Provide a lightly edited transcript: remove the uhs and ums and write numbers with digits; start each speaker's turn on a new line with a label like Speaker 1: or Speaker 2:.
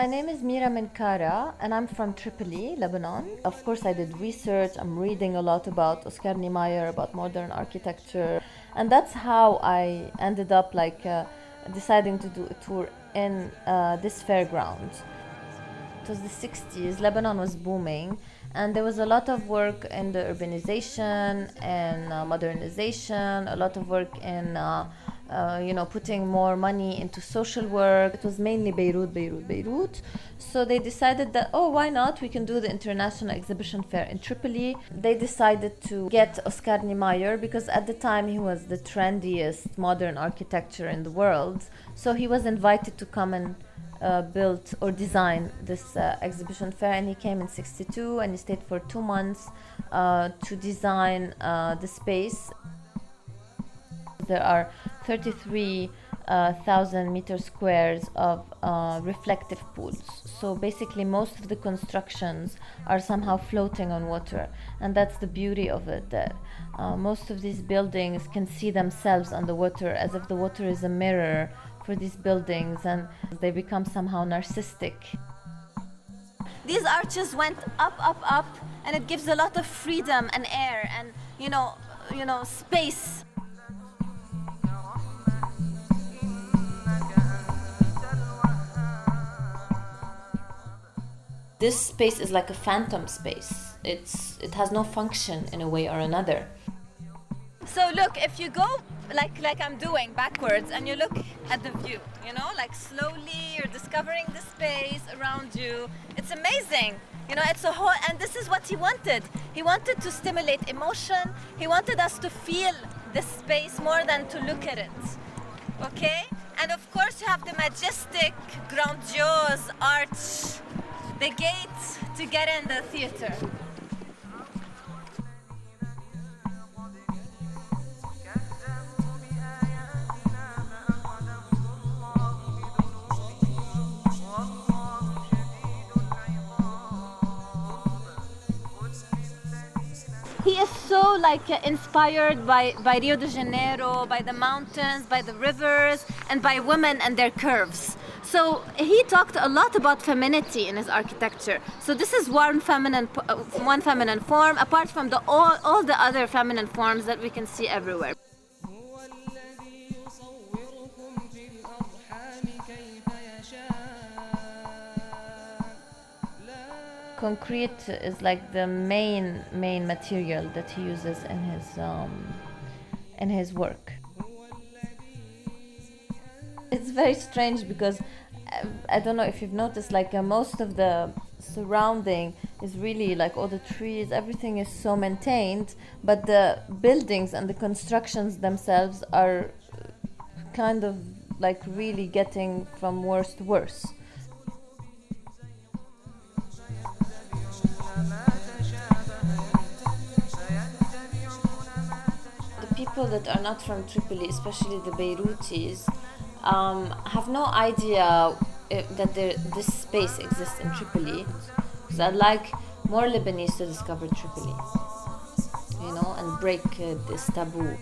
Speaker 1: My name is Mira Minkara and I'm from Tripoli, Lebanon. Of course, I did research. I'm reading a lot about Oscar Niemeyer, about modern architecture. And that's how I ended up deciding to do a tour in this fairground. It was the 60s, Lebanon was booming, and there was a lot of work in the urbanization and modernization, a lot of work in putting more money into social work. It was mainly Beirut. So they decided that, oh, why not? We can do the International Exhibition Fair in Tripoli. They decided to get Oscar Niemeyer because at the time he was the trendiest modern architecture in the world. So he was invited to come and build or design this exhibition fair, and he came in 62 and he stayed for 2 months to design the space. There are 33,000 meter squares of reflective pools. So basically most of the constructions are somehow floating on water, and that's the beauty of it, that most of these buildings can see themselves on the water as if the water is a mirror for these buildings, and they become somehow narcissistic.
Speaker 2: These arches went up, and it gives a lot of freedom and air and space.
Speaker 1: This space is like a phantom space. It has no function in a way or another.
Speaker 2: So look, if you go like I'm doing backwards and you look at the view, like slowly you're discovering the space around you. It's amazing. It's a whole, and this is what he wanted. He wanted to stimulate emotion. He wanted us to feel the space more than to look at it. Okay? And of course you have the majestic, grandiose arch, the gate to get in the theater. He is so inspired by Rio de Janeiro, by the mountains, by the rivers, and by women and their curves. So he talked a lot about femininity in his architecture. So this is one feminine form, apart from all the other feminine forms that we can see everywhere.
Speaker 1: Concrete is like the main material that he uses in his work. It's very strange because I don't know if you've noticed, most of the surrounding is really all the trees, everything is so maintained, but the buildings and the constructions themselves are kind of really getting from worse to worse. People that are not from Tripoli, especially the Beirutis, have no idea that this space exists in Tripoli. So I'd like more Lebanese to discover Tripoli, and break this taboo.